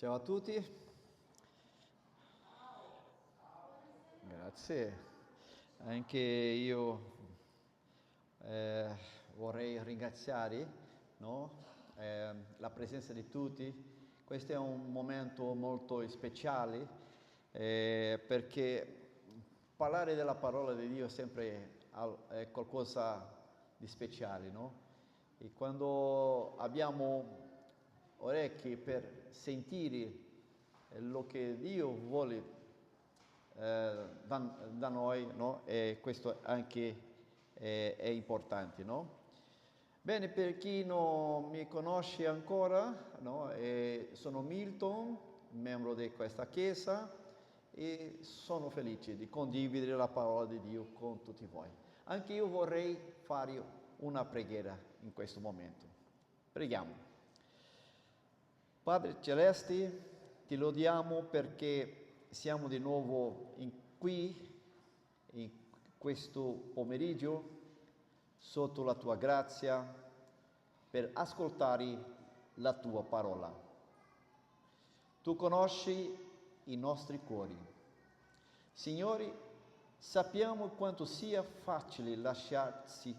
Ciao a tutti, grazie. Anche io vorrei ringraziare, no? La presenza di tutti. Questo è un momento molto speciale perché parlare della parola di Dio è qualcosa di speciale, no? E quando abbiamo orecchie per sentire lo che Dio vuole da noi, no? E questo anche è importante, no? Bene, per chi non mi conosce ancora, no? Sono Milton, membro di questa chiesa, e sono felice di condividere la parola di Dio con tutti voi. Anche io vorrei fare una preghiera in questo momento. Preghiamo. Padre Celeste, ti lodiamo perché siamo di nuovo qui, in questo pomeriggio, sotto la tua grazia, per ascoltare la tua parola. Tu conosci i nostri cuori. Signore, sappiamo quanto sia facile lasciarsi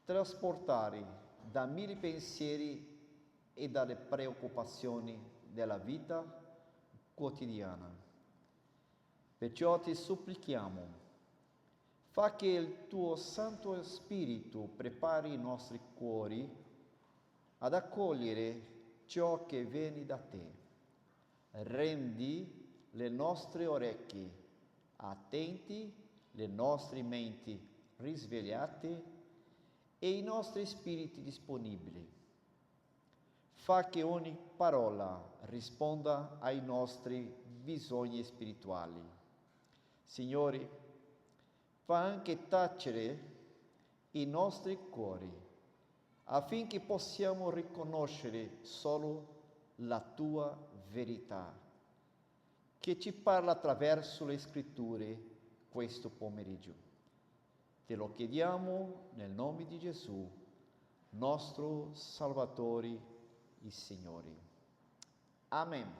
trasportare da mille pensieri e dalle preoccupazioni della vita quotidiana. Perciò ti supplichiamo, fa che il tuo Santo Spirito prepari i nostri cuori ad accogliere ciò che viene da te. Rendi le nostre orecchie attenti, le nostre menti risvegliate e i nostri spiriti disponibili. Fa che ogni parola risponda ai nostri bisogni spirituali. Signore, fa anche tacere i nostri cuori, affinché possiamo riconoscere solo la tua verità, che ci parla attraverso le scritture questo pomeriggio. Te lo chiediamo nel nome di Gesù, nostro Salvatore e Signore. Amen.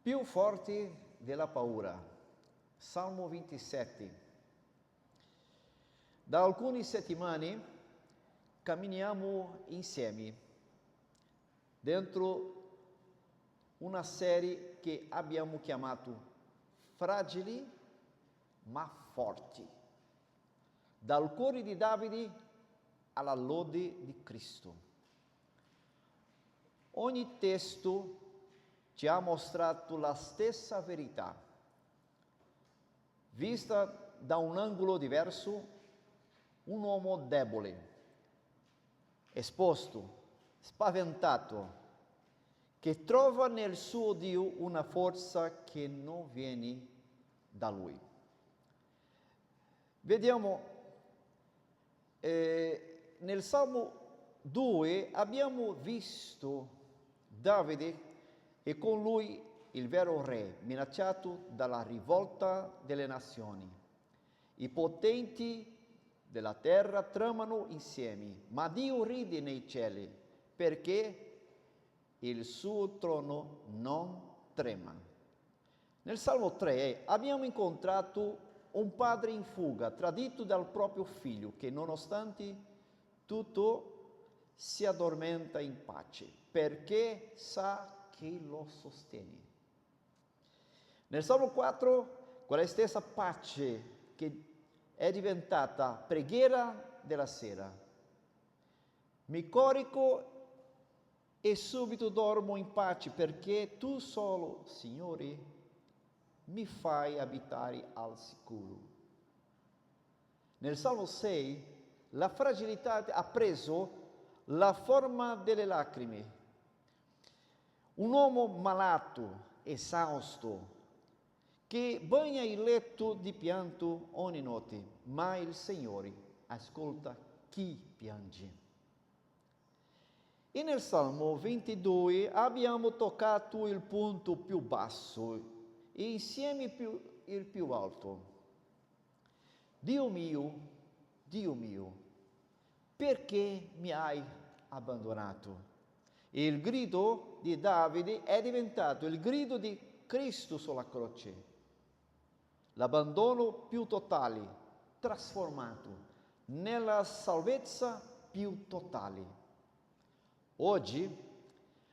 Più forti della paura. Salmo 27. Da alcune settimane camminiamo insieme dentro una serie che abbiamo chiamato Fragili ma forti. Dal cuore di Davide alla lode di Cristo. Ogni testo ci ha mostrato la stessa verità, vista da un angolo diverso, un uomo debole, esposto, spaventato, che trova nel suo Dio una forza che non viene da lui. Vediamo nel Salmo 2 abbiamo visto Davide e con lui il vero re, minacciato dalla rivolta delle nazioni. I potenti della terra tramano insieme, ma Dio ride nei cieli perché il suo trono non trema. Nel Salmo 3 abbiamo incontrato un padre in fuga, tradito dal proprio figlio, che nonostante tutto si addormenta in pace, perché sa che lo sostiene. Nel Salmo 4, quella stessa pace che è diventata preghiera della sera. Mi corico e subito dormo in pace, perché tu solo, Signore, mi fai abitare al sicuro. Nel Salmo 6 la fragilità ha preso la forma delle lacrime. Un uomo malato, esausto, che bagna il letto di pianto ogni notte, ma il Signore ascolta chi piange. E nel Salmo 22 abbiamo toccato il punto più basso e insieme il più alto. Dio mio, perché mi hai abbandonato? Il grido di Davide è diventato il grido di Cristo sulla croce. L'abbandono più totale, trasformato nella salvezza più totale. Oggi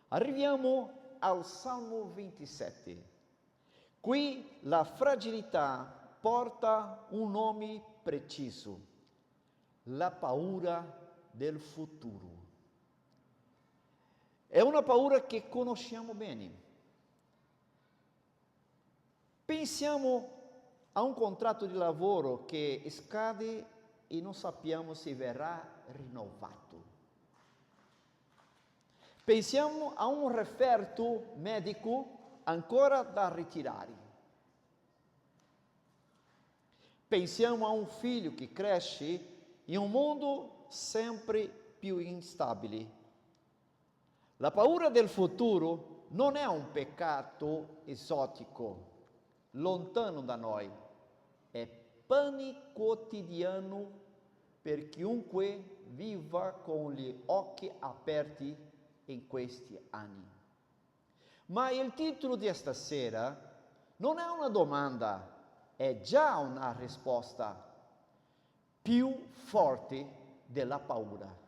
arriviamo al Salmo 27. Qui la fragilità porta un nome preciso: la paura del futuro. È una paura che conosciamo bene. Pensiamo a un contratto di lavoro che scade e non sappiamo se verrà rinnovato. Pensiamo a un referto medico ancora da ritirare. Pensiamo a un figlio che cresce in un mondo sempre più instabile. La paura del futuro non è un peccato esotico, lontano da noi, è pane quotidiano per chiunque viva con gli occhi aperti in questi anni. Ma il titolo di stasera non è una domanda, è già una risposta più forte della paura.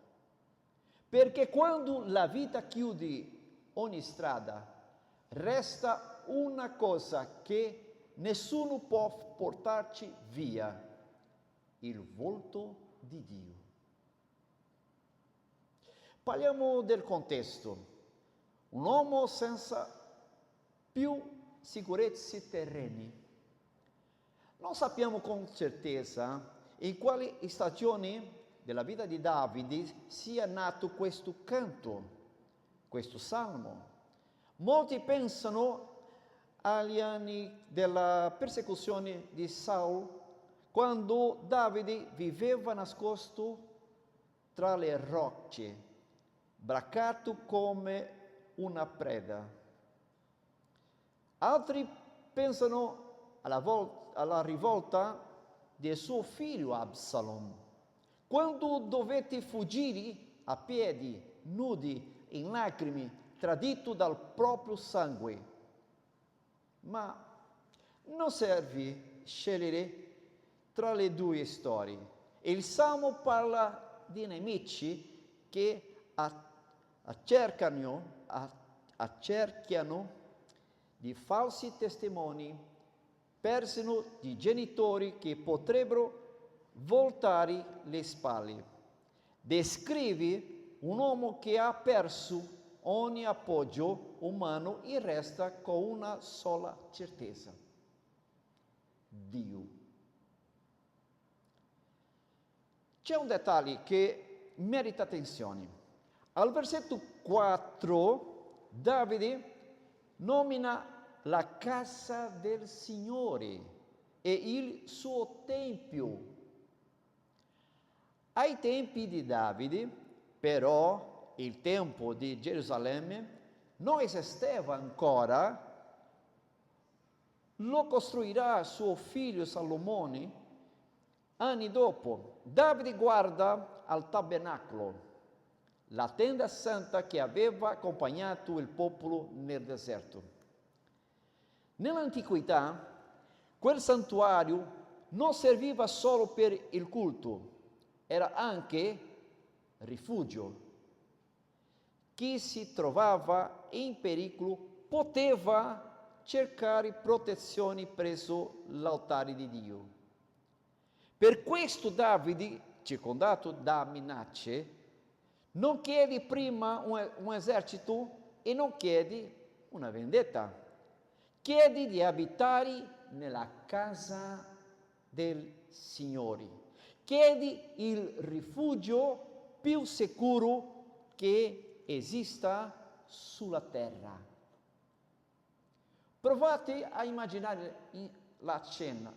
Perché quando la vita chiude ogni strada, resta una cosa che nessuno può portarci via: il volto di Dio. Parliamo del contesto. Un uomo senza più sicurezze terrene. Non sappiamo con certezza in quale stagione della vita di Davide sia nato questo canto, questo salmo. Molti pensano agli anni della persecuzione di Saul, quando Davide viveva nascosto tra le rocce, braccato come una preda. Altri pensano alla rivolta del suo figlio Absalom, quando dovette fuggire a piedi, nudi, in lacrime, tradito dal proprio sangue. Ma non serve scegliere tra le due storie. Il Salmo parla di nemici che accerchiano di falsi testimoni, persino di genitori che potrebbero voltare le spalle. Descrive un uomo che ha perso ogni appoggio umano e resta con una sola certezza: Dio. C'è un dettaglio che merita attenzione. Al versetto 4 Davide nomina la casa del Signore e il suo tempio. Ai tempi di Davide, però, il tempio di Gerusalemme non esisteva ancora. Lo costruirà suo figlio Salomone anni dopo. Davide guarda al tabernacolo, la tenda santa che aveva accompagnato il popolo nel deserto. Nell'antichità, quel santuario non serviva solo per il culto, era anche rifugio. Chi si trovava in pericolo poteva cercare protezione presso l'altare di Dio. Per questo Davide, circondato da minacce, non chiede prima un esercito e non chiede una vendetta. Chiede di abitare nella casa del Signore. Chiedi il rifugio più sicuro che esista sulla terra. Provate a immaginare la scena.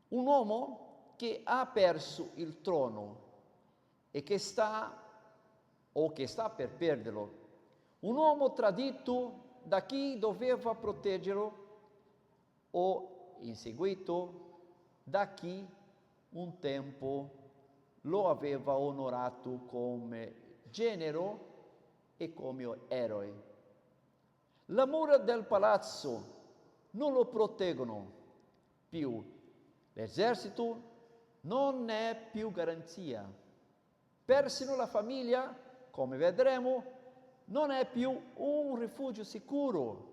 Un uomo che ha perso il trono e che sta per perderlo. Un uomo tradito da chi doveva proteggerlo o inseguito da chi un tempo lo aveva onorato come genero e come eroe. Le mura del palazzo non lo proteggono più. L'esercito non è più garanzia. Persino la famiglia, come vedremo, non è più un rifugio sicuro.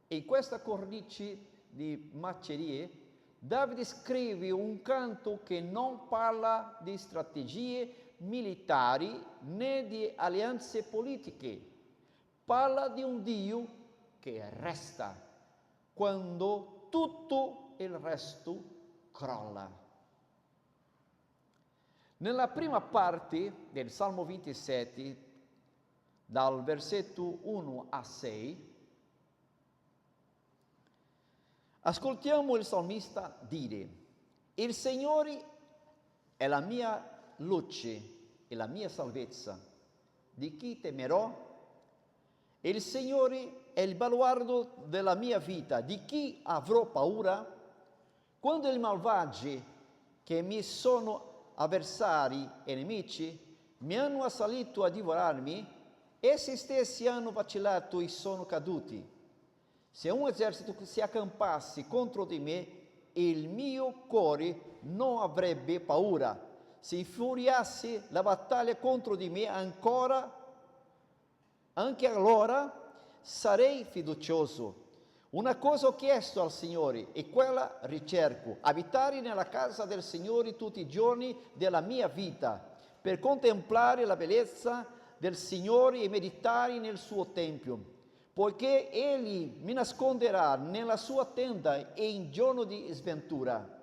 In questa cornice di macerie, Davide scrive un canto che non parla di strategie militari né di alleanze politiche. Parla di un Dio che resta quando tutto il resto crolla. Nella prima parte del Salmo 27, dal versetto 1 a 6, ascoltiamo il salmista dire: il Signore è la mia luce e la mia salvezza. Di chi temerò? Il Signore è il baluardo della mia vita. Di chi avrò paura? Quando i malvagi, che mi sono avversari e nemici, mi hanno assalito a divorarmi, essi stessi hanno vacillato e sono caduti. Se un esercito si accampasse contro di me, il mio cuore non avrebbe paura. Se infuriasse la battaglia contro di me anche allora sarei fiducioso. Una cosa ho chiesto al Signore e quella ricerco: abitare nella casa del Signore tutti i giorni della mia vita, per contemplare la bellezza del Signore e meditare nel suo tempio. Poiché Egli mi nasconderà nella sua tenda e in giorno di sventura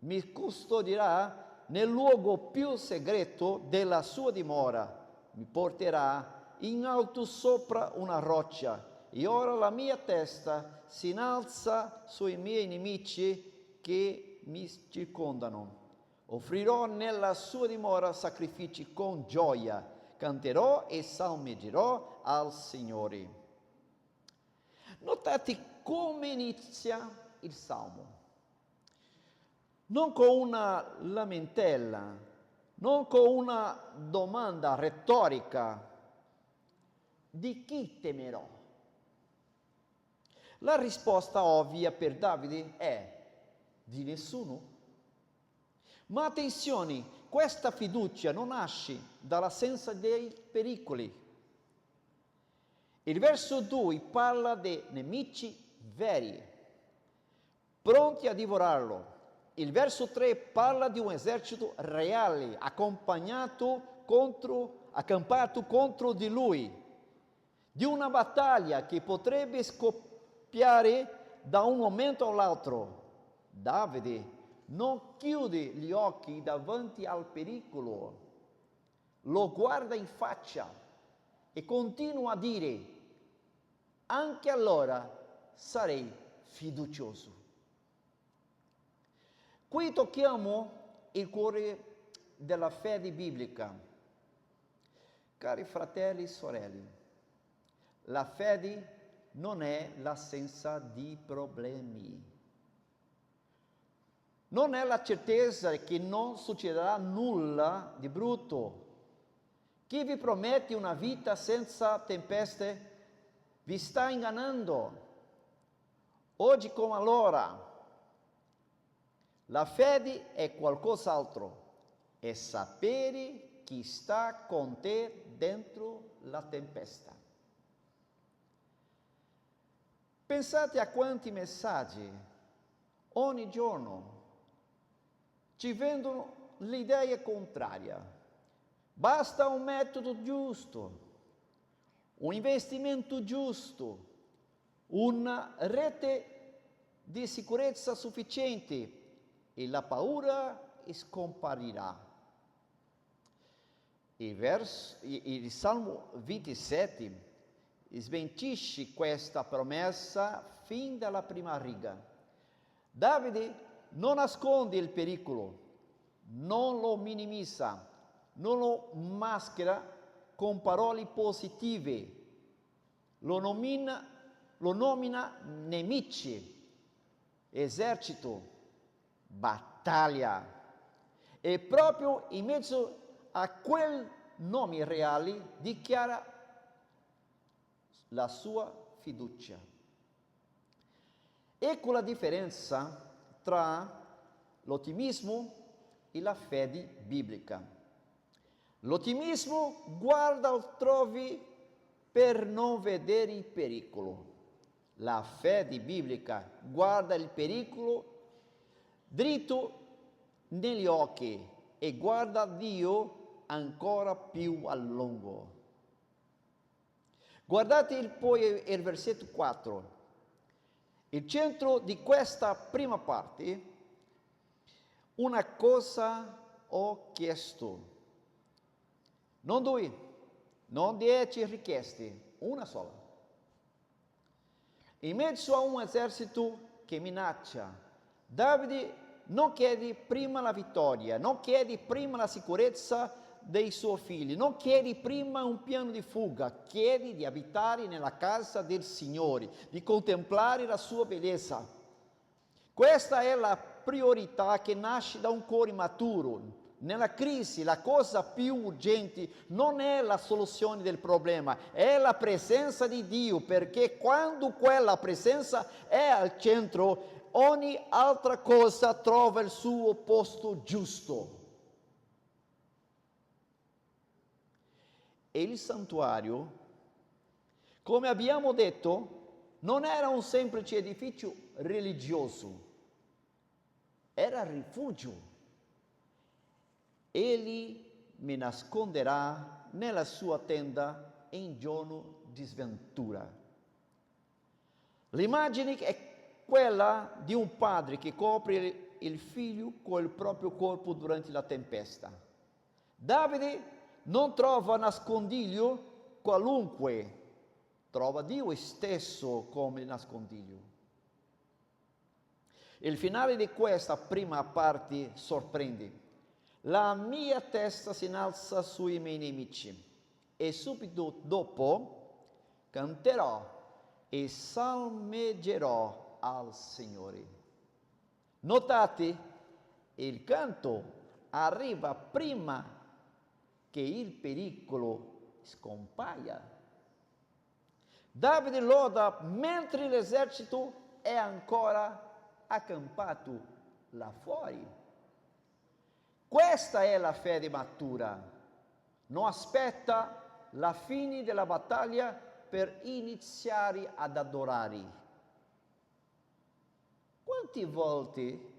mi custodirà nel luogo più segreto della sua dimora, mi porterà in alto sopra una roccia, e ora la mia testa si innalza sui miei nemici che mi circondano. Offrirò nella sua dimora sacrifici con gioia, canterò e salmeggerò al Signore. Notate come inizia il Salmo. Non con una lamentela, non con una domanda retorica: di chi temerò? La risposta ovvia per Davide è: di nessuno. Ma attenzione, questa fiducia non nasce dall'assenza dei pericoli. Il verso 2 parla di nemici veri, pronti a divorarlo. Il verso 3 parla di un esercito reale, accampato contro di lui, di una battaglia che potrebbe scoppiare da un momento all'altro. Davide non chiude gli occhi davanti al pericolo, lo guarda in faccia e continua a dire: anche allora sarei fiducioso. Qui tocchiamo il cuore della fede biblica. Cari fratelli e sorelle, la fede non è l'assenza di problemi. Non è la certezza che non succederà nulla di brutto. Chi vi promette una vita senza tempeste vi sta ingannando. Oggi come allora. La fede è qualcos'altro, è sapere chi sta con te dentro la tempesta. Pensate a quanti messaggi ogni giorno ci vendono l'idea contraria. Basta un metodo giusto, un investimento giusto, una rete di sicurezza sufficiente e la paura scomparirà. Il Salmo 27 smentisce questa promessa fin dalla prima riga. Davide non nasconde il pericolo, non lo minimizza, non lo maschera con parole positive, lo nomina nemici, esercito, battaglia. E proprio in mezzo a quel nome reale dichiara la sua fiducia. Ecco la differenza tra l'ottimismo e la fede biblica. L'ottimismo guarda altrove per non vedere il pericolo. La fede biblica guarda il pericolo dritto negli occhi e guarda Dio ancora più a lungo. Guardate poi il versetto 4. Il centro di questa prima parte, una cosa ho chiesto. Non 2, non 10 richieste, una sola. In mezzo a un esercito che minaccia, Davide non chiede prima la vittoria, non chiede prima la sicurezza dei suoi figli, non chiede prima un piano di fuga, chiede di abitare nella casa del Signore, di contemplare la sua bellezza. Questa è la priorità che nasce da un cuore maturo. Nella crisi la cosa più urgente non è la soluzione del problema, è la presenza di Dio, perché quando quella presenza è al centro, ogni altra cosa trova il suo posto giusto. E il santuario, come abbiamo detto, non era un semplice edificio religioso, era rifugio. Egli mi nasconderà nella sua tenda in giorno di sventura. L'immagine è quella di un padre che copre il figlio con il proprio corpo durante la tempesta. Davide non trova nascondiglio qualunque, trova Dio stesso come nascondiglio. Il finale di questa prima parte sorprende. La mia testa si innalza sui miei nemici e subito dopo canterò e salmeggerò al Signore. Notate, il canto arriva prima che il pericolo scompaia. Davide loda mentre l'esercito è ancora accampato là fuori. Questa è la fede matura. Non aspetta la fine della battaglia per iniziare ad adorare. Quante volte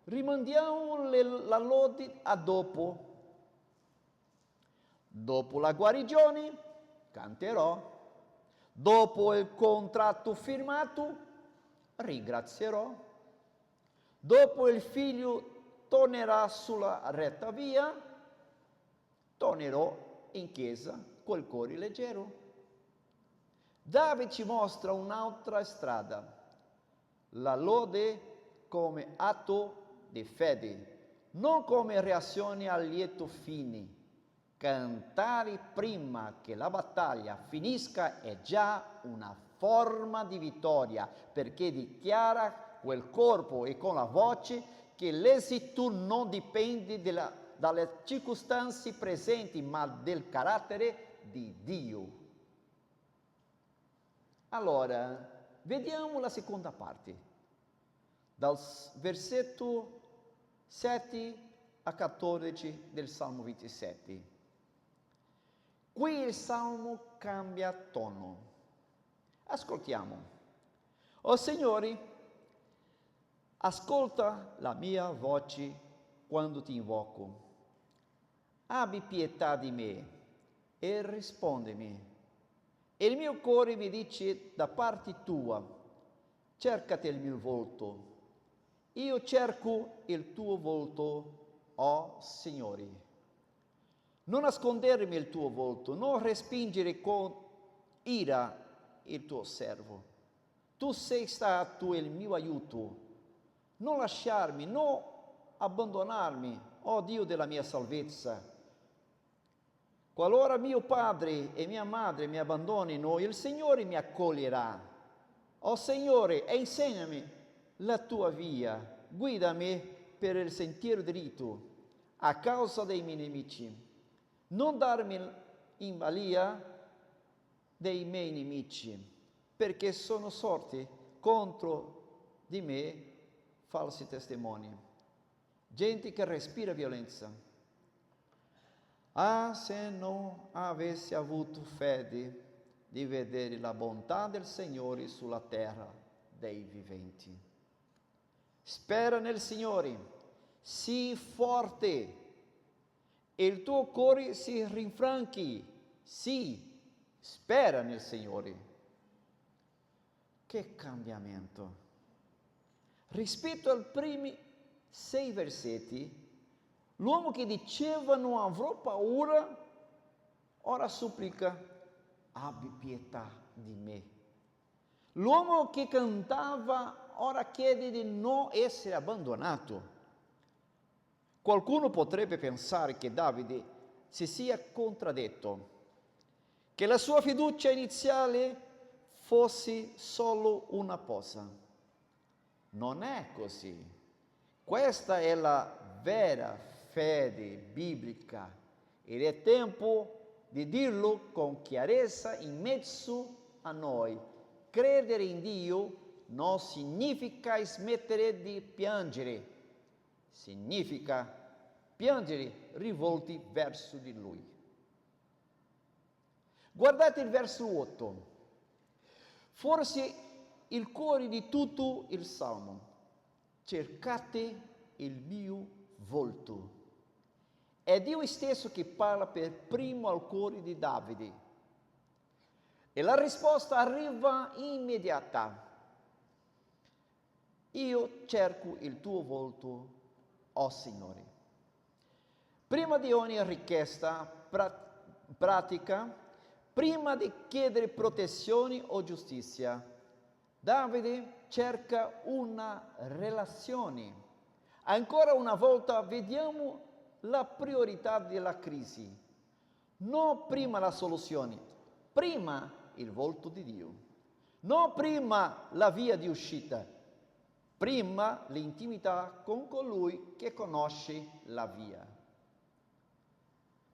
rimandiamo la lode a dopo? Dopo la guarigione canterò. Dopo il contratto firmato ringrazierò. Dopo il figlio tornerà sulla retta via, tornerò in chiesa col cuore leggero. Davide ci mostra un'altra strada, la lode come atto di fede, non come reazione al lieto fine. Cantare prima che la battaglia finisca è già una forma di vittoria, perché dichiara quel corpo e con la voce che l'esito non dipende dalle circostanze presenti, ma del carattere di Dio. Allora, vediamo la seconda parte, dal versetto 7 a 14 del Salmo 27. Qui il Salmo cambia tono. Ascoltiamo. O Signore, ascolta la mia voce quando ti invoco. Abbi pietà di me e rispondimi. Il mio cuore mi dice da parte tua, cercati il mio volto. Io cerco il tuo volto, o Signore. Non nascondermi il tuo volto, non respingere con ira il tuo servo. Tu sei stato il mio aiuto. Non lasciarmi, non abbandonarmi, oh Dio della mia salvezza. Qualora mio padre e mia madre mi abbandonino, il Signore mi accoglierà. Oh Signore, insegnami la tua via, guidami per il sentiero dritto, a causa dei miei nemici. Non darmi in balia dei miei nemici, perché sono sorti contro di me falsi testimoni, gente che respira violenza. Ah, se non avessi avuto fede di vedere la bontà del Signore sulla terra dei viventi. Spera nel Signore, sii forte, e il tuo cuore si rinfranchi. Sì, spera nel Signore. Che cambiamento! Rispetto ai primi 6 versetti, l'uomo che diceva non avrò paura, ora supplica, abbi pietà di me. L'uomo che cantava, ora chiede di non essere abbandonato. Qualcuno potrebbe pensare che Davide si sia contraddetto, che la sua fiducia iniziale fosse solo una posa. Non è così. Questa è la vera fede biblica ed è tempo di dirlo con chiarezza in mezzo a noi. Credere in Dio non significa smettere di piangere, significa piangere rivolti verso di Lui. Guardate il verso 8. Forse il cuore di tutto il Salmo. Cercate il mio volto. È Dio stesso che parla per primo al cuore di Davide. E la risposta arriva immediata. Io cerco il tuo volto, o Signore. Prima di ogni richiesta pratica, prima di chiedere protezione o giustizia, Davide cerca una relazione. Ancora una volta vediamo la priorità della crisi. Non prima la soluzione, prima il volto di Dio. Non prima la via di uscita, prima l'intimità con colui che conosce la via.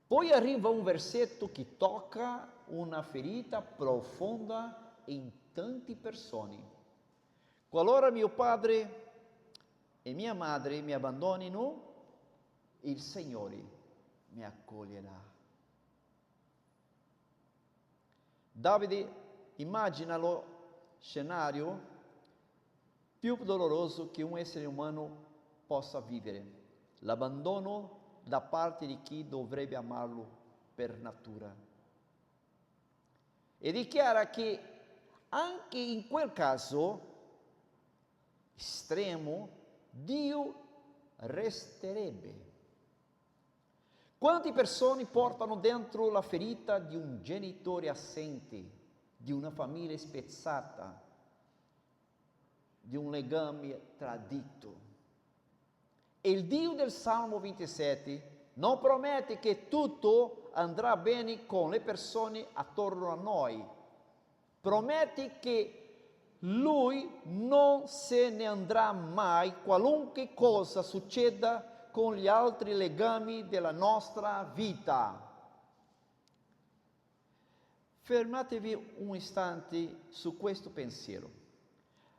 Poi arriva un versetto che tocca una ferita profonda in tante persone. Qualora mio padre e mia madre mi abbandonino, il Signore mi accoglierà. Davide immagina lo scenario più doloroso che un essere umano possa vivere, l'abbandono da parte di chi dovrebbe amarlo per natura. E dichiara che anche in quel caso estremo, Dio resterebbe. Quante persone portano dentro la ferita di un genitore assente, di una famiglia spezzata, di un legame tradito? E il Dio del Salmo 27 non promette che tutto andrà bene con le persone attorno a noi. Promette che Lui non se ne andrà mai, qualunque cosa succeda con gli altri legami della nostra vita. Fermatevi un istante su questo pensiero.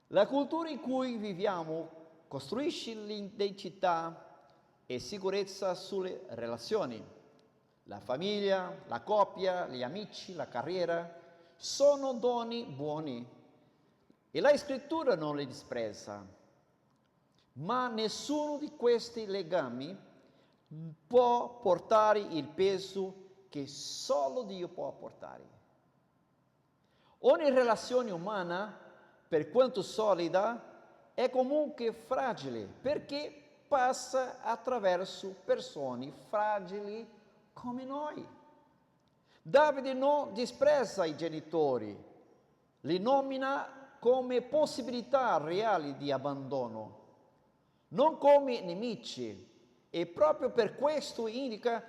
La cultura in cui viviamo costruisce l'identità e sicurezza sulle relazioni. La famiglia, la coppia, gli amici, la carriera sono doni buoni e la scrittura non li disprezza. Ma nessuno di questi legami può portare il peso che solo Dio può portare. Ogni relazione umana, per quanto solida, è comunque fragile perché passa attraverso persone fragili come noi. Davide non disprezza i genitori, li nomina come possibilità reali di abbandono, non come nemici, e proprio per questo indica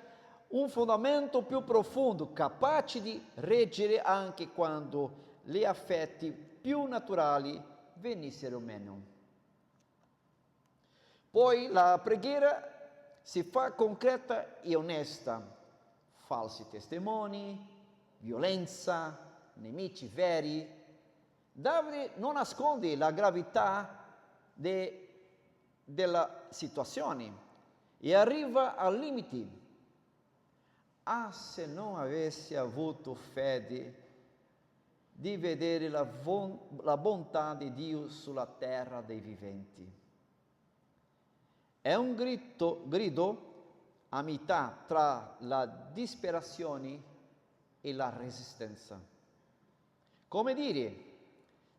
un fondamento più profondo, capace di reggere anche quando gli affetti più naturali venissero meno. Poi la preghiera si fa concreta e onesta. Falsi testimoni, violenza, nemici veri. Davide non nasconde la gravità della situazione e arriva al limite. Ah, se non avessi avuto fede di vedere la bontà di Dio sulla terra dei viventi. È un grido a metà tra la disperazione e la resistenza. Come dire,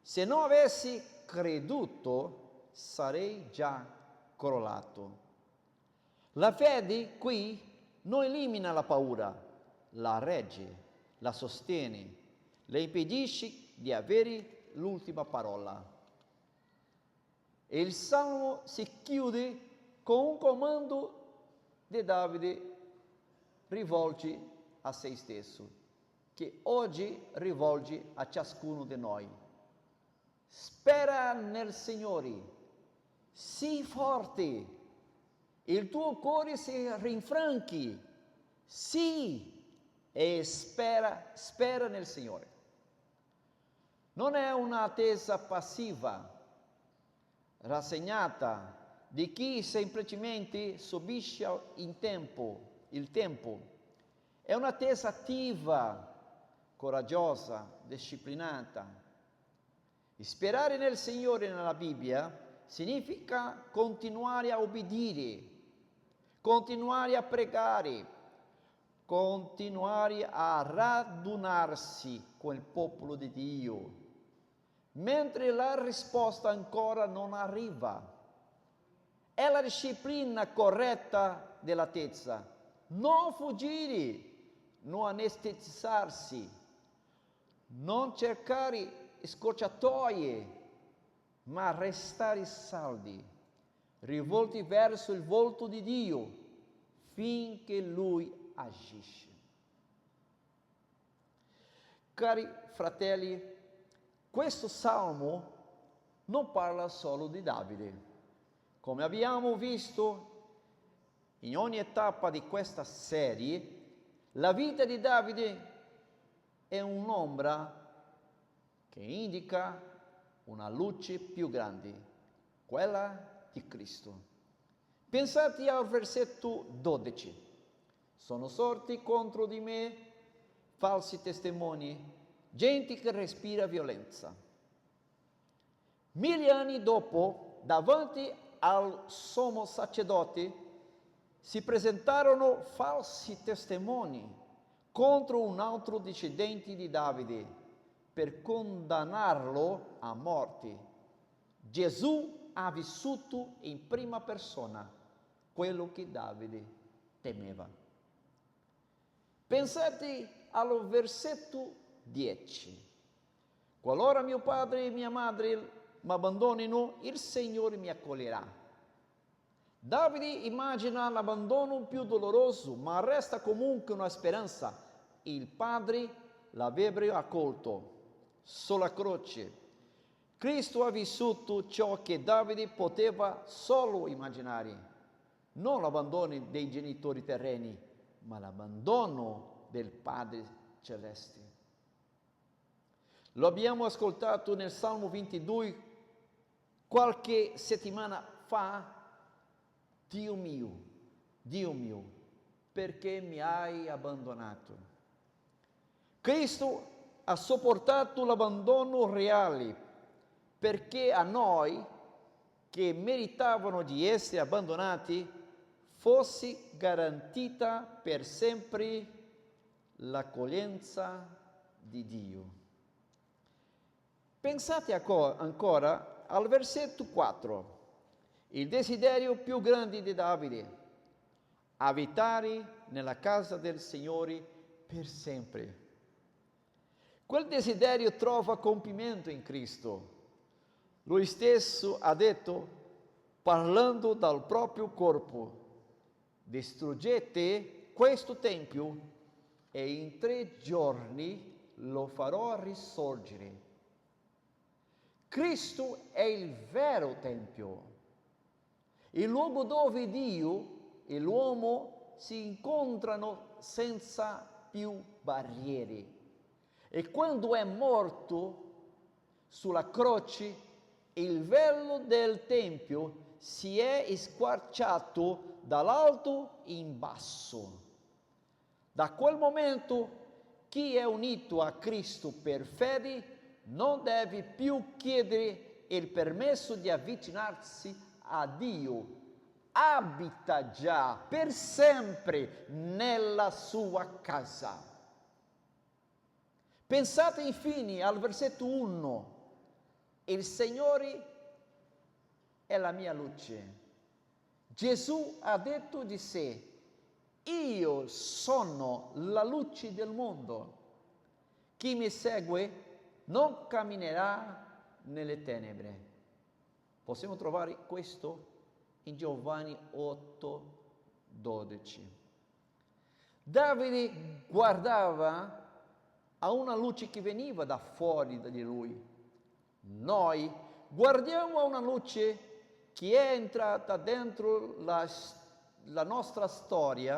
se non avessi creduto, sarei già crollato. La fede qui non elimina la paura, la regge, la sostiene, le impedisce di avere l'ultima parola. E il Salmo si chiude con un comando di Davide rivolge a se stesso, che oggi rivolge a ciascuno di noi. Spera nel Signore, sii forte, il tuo cuore si rinfranchi, sì, e spera nel Signore. Non è un'attesa passiva, rassegnata, di chi semplicemente subisce il tempo. È un'attesa attiva, coraggiosa, disciplinata. Sperare nel Signore nella Bibbia significa continuare a obbedire, continuare a pregare, continuare a radunarsi con il popolo di Dio, mentre la risposta ancora non arriva. È la disciplina corretta dell'attesa. Non fuggire, non anestetizzarsi, non cercare scorciatoie, ma restare saldi, rivolti verso il volto di Dio, finché Lui agisce. Cari fratelli, questo salmo non parla solo di Davide. Come abbiamo visto in ogni tappa di questa serie, la vita di Davide è un'ombra che indica una luce più grande, quella di Cristo. Pensate al versetto 12. Sono sorti contro di me falsi testimoni, gente che respira violenza. 1000 anni dopo, davanti al sommo sacerdote, si presentarono falsi testimoni contro un altro discendente di Davide per condannarlo a morte. Gesù ha vissuto in prima persona quello che Davide temeva. Pensate al versetto 10. Qualora mio padre e mia madre mi abbandonino, il Signore mi accoglierà. Davide immagina l'abbandono più doloroso, ma resta comunque una speranza. Il Padre l'avrebbe accolto sulla croce. Cristo ha vissuto ciò che Davide poteva solo immaginare. Non l'abbandono dei genitori terreni, ma l'abbandono del Padre celeste. Lo abbiamo ascoltato nel Salmo 22 qualche settimana fa. Dio mio, perché mi hai abbandonato? Cristo ha sopportato l'abbandono reale perché a noi che meritavano di essere abbandonati fosse garantita per sempre l'accoglienza di Dio. Pensate ancora al versetto 4. Il desiderio più grande di Davide, abitare nella casa del Signore per sempre. Quel desiderio trova compimento in Cristo. Lui stesso ha detto, parlando dal proprio corpo, distruggete questo tempio e in 3 giorni lo farò risorgere. Cristo è il vero tempio, il luogo dove Dio e l'uomo si incontrano senza più barriere. E quando è morto sulla croce, il velo del Tempio si è squarciato dall'alto in basso. Da quel momento chi è unito a Cristo per fede non deve più chiedere il permesso di avvicinarsi a Dio. Abita già per sempre nella sua casa. Pensate infine al versetto 1. Il Signore è la mia luce. Gesù ha detto di sé: io sono la luce del mondo. Chi mi segue non camminerà nelle tenebre. Possiamo trovare questo in Giovanni 8:12. Davide guardava a una luce che veniva da fuori di lui. Noi guardiamo a una luce che è entrata dentro la nostra storia,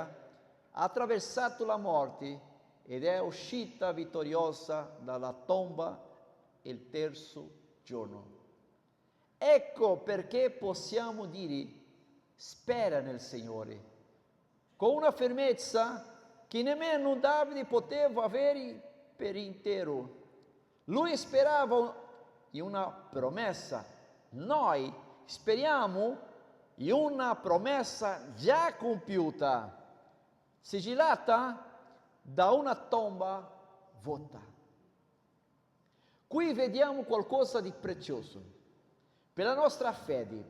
ha attraversato la morte ed è uscita vittoriosa dalla tomba il terzo giorno. Ecco perché possiamo dire: spera nel Signore, con una fermezza che nemmeno Davide poteva avere per intero. Lui sperava in una promessa, noi speriamo in una promessa già compiuta, sigillata da una tomba vuota. Qui vediamo qualcosa di prezioso. Per la nostra fede,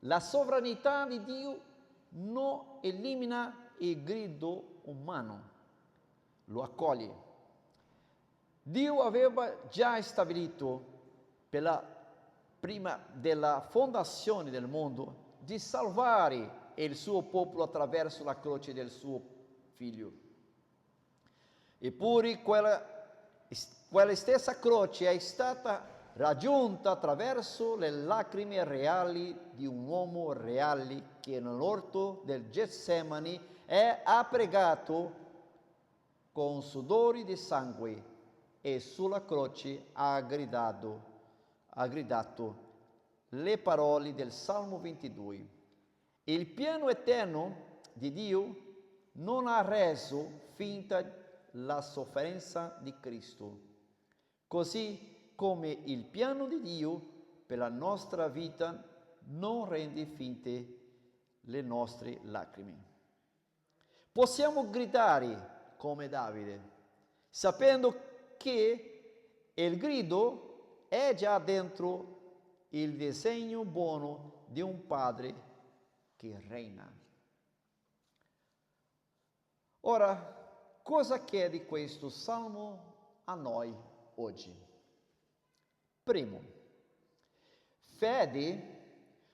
la sovranità di Dio non elimina il grido umano, lo accoglie. Dio aveva già stabilito prima della fondazione del mondo di salvare il suo popolo attraverso la croce del suo figlio. Eppure quella stessa croce è stata raggiunta attraverso le lacrime reali di un uomo reale che nell'orto del Getsemani ha pregato con sudori di sangue e sulla croce ha gridato le parole del Salmo 22. Il piano eterno di Dio non ha reso finta la sofferenza di Cristo, così come il piano di Dio per la nostra vita non rende finte le nostre lacrime. Possiamo gridare come Davide, sapendo che il grido è già dentro il disegno buono di un Padre che regna. Ora, cosa chiede questo Salmo a noi oggi? Primo, fede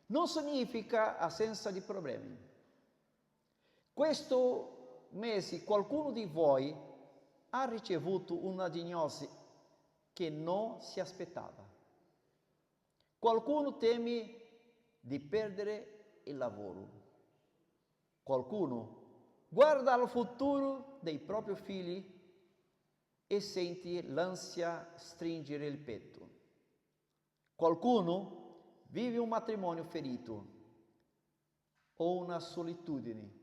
non significa assenza di problemi. Questo mese qualcuno di voi ha ricevuto una diagnosi che non si aspettava. Qualcuno teme di perdere il lavoro. Qualcuno guarda al futuro dei propri figli e sente l'ansia stringere il petto. Qualcuno vive un matrimonio ferito o una solitudine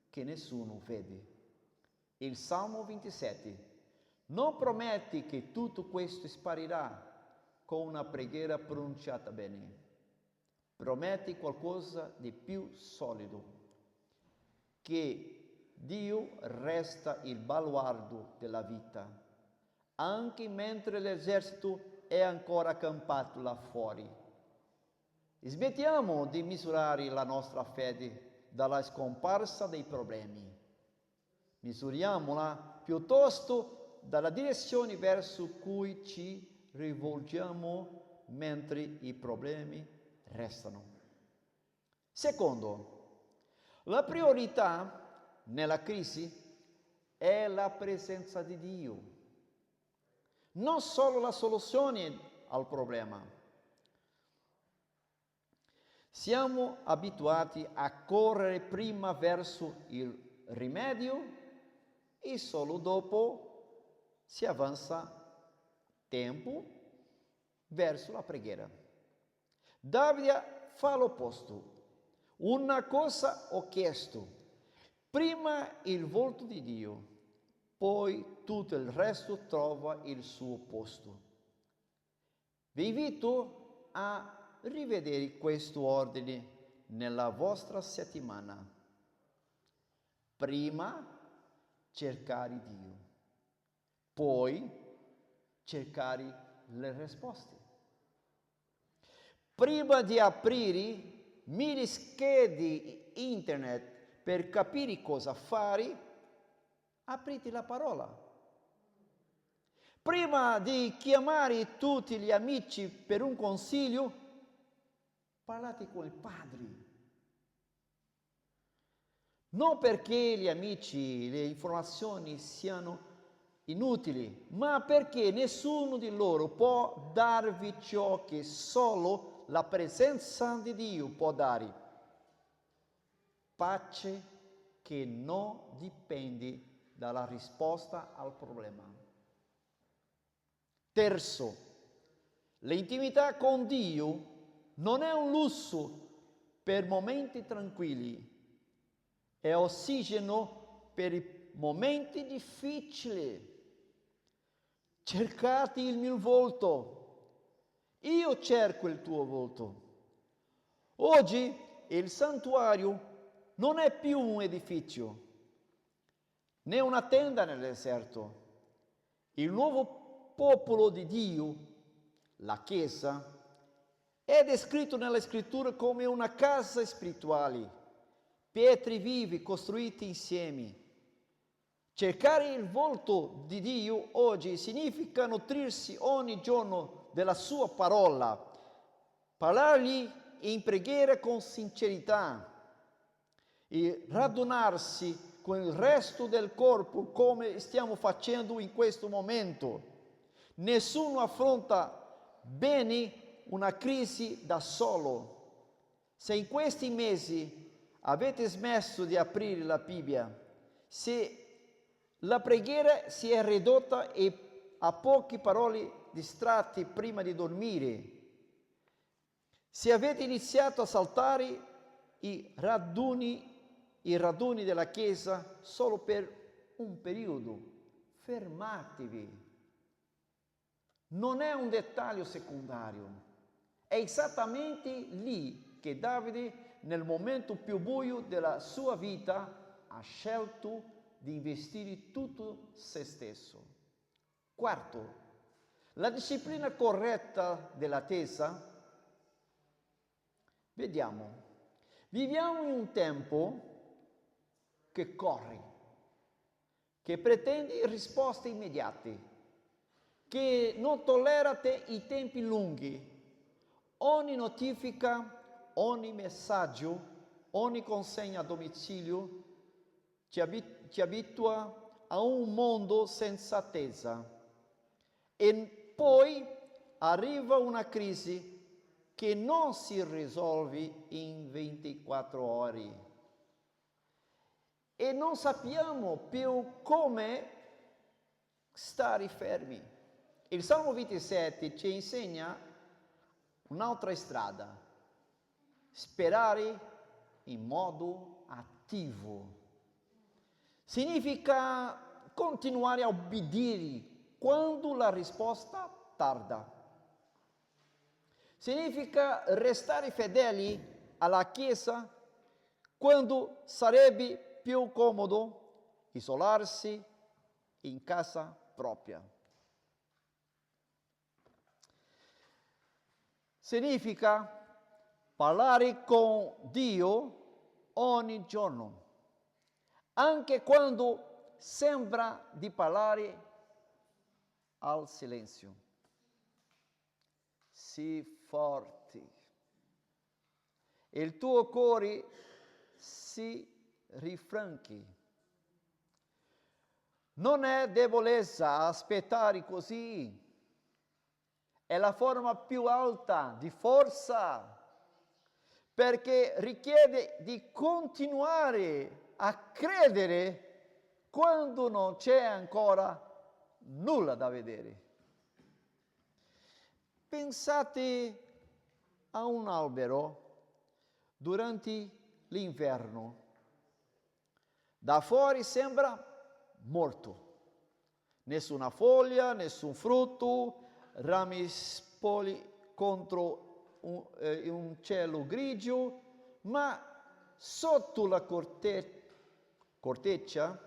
che nessuno vede. Il Salmo 27 non promette che tutto questo sparirà con una preghiera pronunciata bene. Promette qualcosa di più solido, che Dio resta il baluardo della vita, anche mentre l'esercito è ancora accampato là fuori. Smettiamo di misurare la nostra fede dalla scomparsa dei problemi. Misuriamola piuttosto dalla direzione verso cui ci rivolgiamo mentre i problemi restano. Secondo, la priorità nella crisi è la presenza di Dio, non solo la soluzione al problema. Siamo abituati a correre prima verso il rimedio e solo dopo si avanza tempo verso la preghiera. Davide fa l'opposto. Una cosa ho chiesto, prima il volto di Dio, poi tutto il resto trova il suo posto. Vi invito a rivedere questo ordine nella vostra settimana. Prima cercare Dio, poi cercare le risposte. Prima di aprire 1000 schede internet per capire cosa fare, aprite la parola. Prima di chiamare tutti gli amici per un consiglio, parlate con il Padre. Non perché gli amici, le informazioni siano inutili, ma perché nessuno di loro può darvi ciò che solo la presenza di Dio può dare. Pace che non dipende dalla risposta al problema. Terzo, l'intimità con Dio non è un lusso per momenti tranquilli, è ossigeno per i momenti difficili. Cercate il mio volto, io cerco il tuo volto. Oggi il santuario non è più un edificio, né una tenda nel deserto. Il nuovo popolo di Dio, la Chiesa, è descritto nella Scrittura come una casa spirituale, pietre vive costruite insieme. Cercare il volto di Dio oggi significa nutrirsi ogni giorno della sua parola, parlargli in preghiera con sincerità e radunarsi con il resto del corpo come stiamo facendo in questo momento. Nessuno affronta bene una crisi da solo. Se in questi mesi avete smesso di aprire la Bibbia, se la preghiera si è ridotta a poche parole distratte prima di dormire, se avete iniziato a saltare i raduni della Chiesa solo per un periodo, fermatevi. Non è un dettaglio secondario, è esattamente lì che Davide, nel momento più buio della sua vita, ha scelto di investire tutto se stesso. Quarto, la disciplina corretta dell'attesa. Vediamo, viviamo in un tempo che corre, che pretende risposte immediate, che non tollera i tempi lunghi. Ogni notifica, ogni messaggio, ogni consegna a domicilio ci abitua a un mondo senza attesa. E poi arriva una crisi che non si risolve in 24 ore. E non sappiamo più come stare fermi. Il Salmo 27 ci insegna un'altra strada: sperare in modo attivo. Significa continuare a obbedire quando la risposta tarda. Significa restare fedeli alla Chiesa quando sarebbe più comodo isolarsi in casa propria. Significa parlare con Dio ogni giorno, anche quando sembra di parlare al silenzio. Sii forte. Il tuo cuore si rinfranchi. Non è debolezza aspettare così. È la forma più alta di forza. perché richiede di continuare a credere quando non c'è ancora nulla da vedere. Pensate a un albero durante l'inverno. Da fuori sembra morto. Nessuna foglia, nessun frutto, rami spogli contro un cielo grigio, ma sotto la corteccia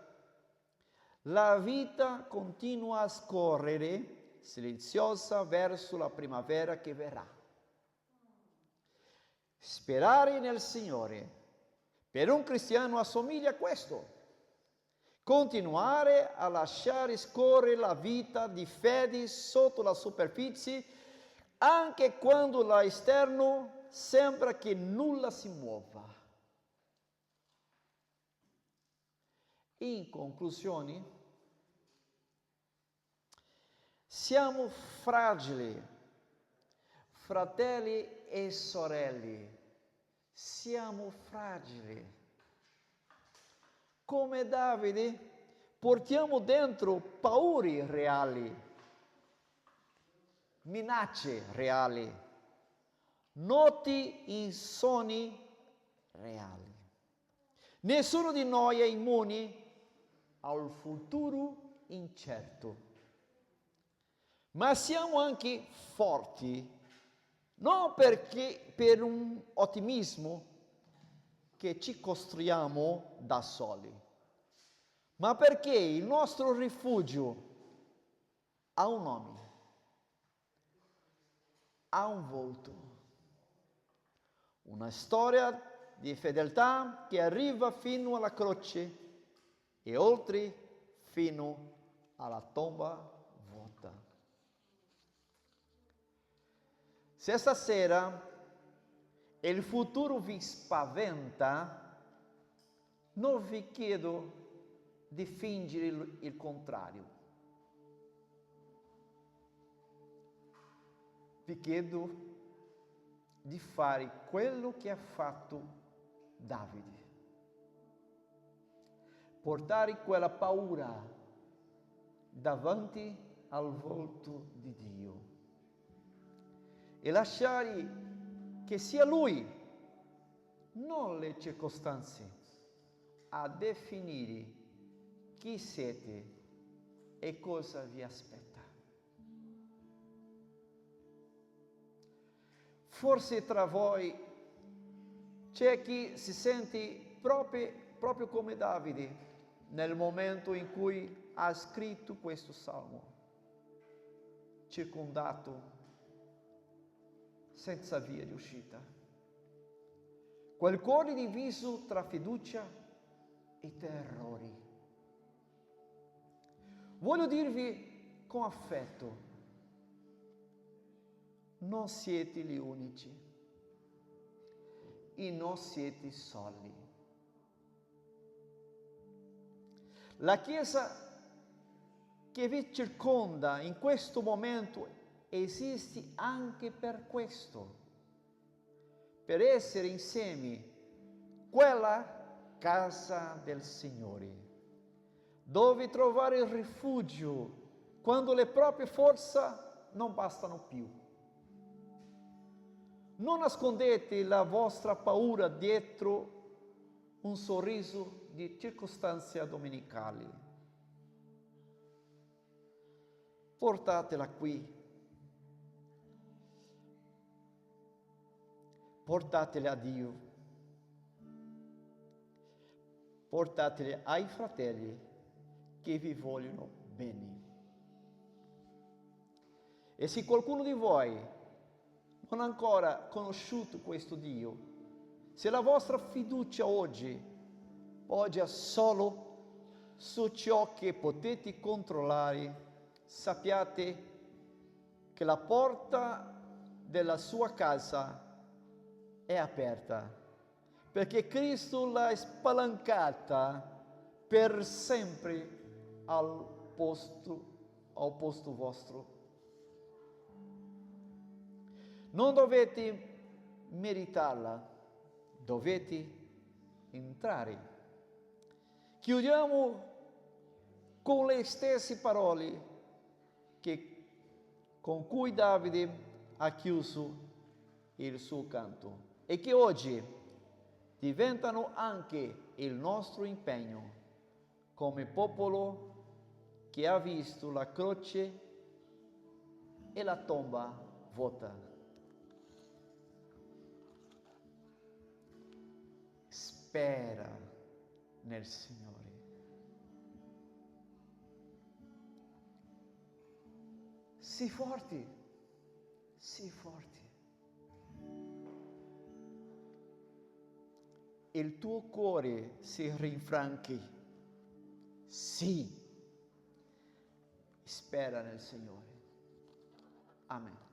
la vita continua a scorrere silenziosa verso la primavera che verrà. Sperare nel Signore per un cristiano assomiglia a questo. Continuare a lasciare scorrere la vita di fede sotto la superficie, anche quando all'esterno sembra che nulla si muova. In conclusione, siamo fragili, fratelli e sorelle, siamo fragili. Come Davide portiamo dentro paure reali, minacce reali, noti insonni reali. Nessuno di noi è immune al futuro incerto, ma siamo anche forti, non perché per un ottimismo che ci costruiamo da soli, ma perché il nostro rifugio ha un nome, ha un volto, una storia di fedeltà che arriva fino alla croce e oltre fino alla tomba vuota. Se stasera il futuro vi spaventa, non vi chiedo di fingere il contrario. Vi chiedo di fare quello che ha fatto Davide. Portare quella paura davanti al volto di Dio e lasciare che sia Lui, non le circostanze, a definire chi siete e cosa vi aspetta. Forse tra voi c'è chi si sente proprio come Davide nel momento in cui ha scritto questo salmo, circondato, senza via di uscita. Quel cuore diviso tra fiducia e terrori. Voglio dirvi con affetto, non siete gli unici e non siete soli. La Chiesa che vi circonda in questo momento esiste anche per questo, per essere insieme quella casa del Signore, dove trovare il rifugio quando le proprie forze non bastano più. Non nascondete la vostra paura dietro un sorriso di circostanze domenicali. Portatela qui. Portatele a Dio, portatele ai fratelli che vi vogliono bene. E se qualcuno di voi non ha ancora conosciuto questo Dio, se la vostra fiducia oggi poggia solo su ciò che potete controllare, sappiate che la porta della sua casa è aperta, perché Cristo l'ha spalancata per sempre al posto vostro. Non dovete meritarla, dovete entrare. Chiudiamo con le stesse parole con cui Davide ha chiuso il suo canto e che oggi diventano anche il nostro impegno come popolo che ha visto la croce e la tomba vuota. Spera nel Signore. Sii forte, sii forte. Il tuo cuore si rinfranchi. Sì, spera nel Signore. Amen.